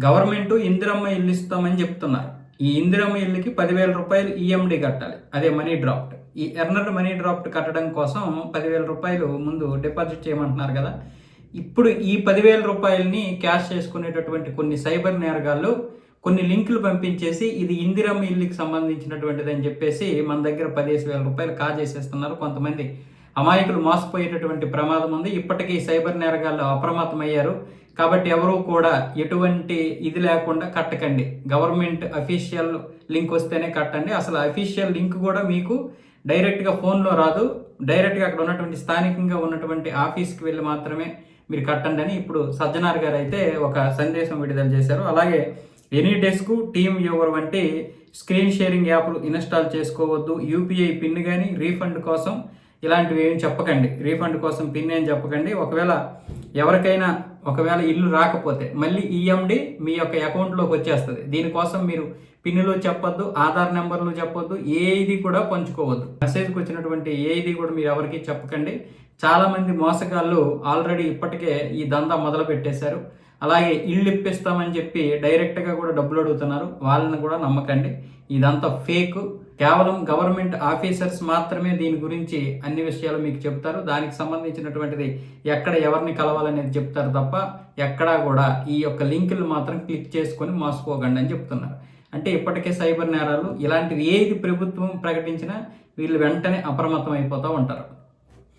Government Indiramma ఇల్లు ఇస్తామని చెప్తున్నారు. ఈ ఇందిరమ్మ ఇల్లుకి 10,000 రూపాయలు ఈఎండి కట్టాలి. అదే మనీ డ్రాఫ్ట్. ఈ ఎర్నడ్ మనీ డ్రాఫ్ట్ కట్టడం కోసం 10,000 రూపాయలు ముందు డిపాజిట్ చేయమంటున్నారు కదా. ఇప్పుడు ఈ 10,000 రూపాయలని క్యాష్ చేసుకునేటటువంటి కొన్ని సైబర్ నేరగాళ్ళు కొన్ని లింకులు పంపించేసి ఇది ఇందిరమ్మ ఇల్లుకి సంబంధించినటువంటిది అని చెప్పేసి మన దగ్గర 15,000 రూపాయలు కాజేసేస్తున్నారు. కొంతమంది అమాయకులు మోసపోయేటటువంటి ప్రమాదం ఉంది. ఇప్పటికీ సైబర్ నేరగాళ్ళు అప్రమత్తమయ్యారు. కాబట్టి ఎవరూ కూడా ఎటువంటి ఇది లేకుండా కట్టకండి. గవర్నమెంట్ అఫీషియల్ లింక్ వస్తేనే కట్టండి. అసలు అఫీషియల్ లింక్ కూడా మీకు డైరెక్ట్గా ఫోన్లో రాదు. డైరెక్ట్గా అక్కడ ఉన్నటువంటి స్థానికంగా ఉన్నటువంటి ఆఫీస్కి వెళ్ళి మాత్రమే మీరు కట్టండి అని ఇప్పుడు సజ్జనార్ గారు అయితే ఒక సందేశం విడుదల చేశారు. అలాగే ఎనీడెస్క్, టీమ్ వ్యూవర్ వంటి స్క్రీన్ షేరింగ్ యాప్లు ఇన్స్టాల్ చేసుకోవద్దు. యూపీఐ పిన్ కానీ రీఫండ్ కోసం ఇలాంటివి ఏం చెప్పకండి. రీఫండ్ కోసం పిన్ ఏం చెప్పకండి. ఎవరికైనా ఒకవేళ ఇల్లు రాకపోతే మళ్ళీ ఈఎండి మీ యొక్క అకౌంట్లోకి వచ్చేస్తుంది. దీనికోసం మీరు పిన్నులు చెప్పొద్దు, ఆధార్ నెంబర్లు చెప్పొద్దు, ఏది కూడా పంచుకోవద్దు. మెసేజ్కి వచ్చినటువంటి ఏది కూడా మీరు ఎవరికి చెప్పకండి. చాలామంది మోసగాళ్ళు ఆల్రెడీ ఇప్పటికే ఈ దందా మొదలు పెట్టేశారు. అలాగే ఇల్లు ఇప్పిస్తామని చెప్పి డైరెక్ట్గా కూడా డబ్బులు అడుగుతున్నారు. వాళ్ళని కూడా నమ్మకండి. ఇదంతా ఫేక్. కేవలం గవర్నమెంట్ ఆఫీసర్స్ మాత్రమే దీని గురించి అన్ని విషయాలు మీకు చెప్తారు. దానికి సంబంధించినటువంటిది ఎక్కడ ఎవరిని కలవాలనేది చెప్తారు తప్ప ఎక్కడా కూడా ఈ యొక్క లింకులు మాత్రం క్లిక్ చేసుకొని మోసపోకండి అని చెప్తున్నారు. అంటే ఇప్పటికే సైబర్ నేరాలు ఇలాంటివి ఏది ప్రభుత్వం ప్రకటించినా వీళ్ళు వెంటనే అప్రమత్తం అయిపోతూ ఉంటారు.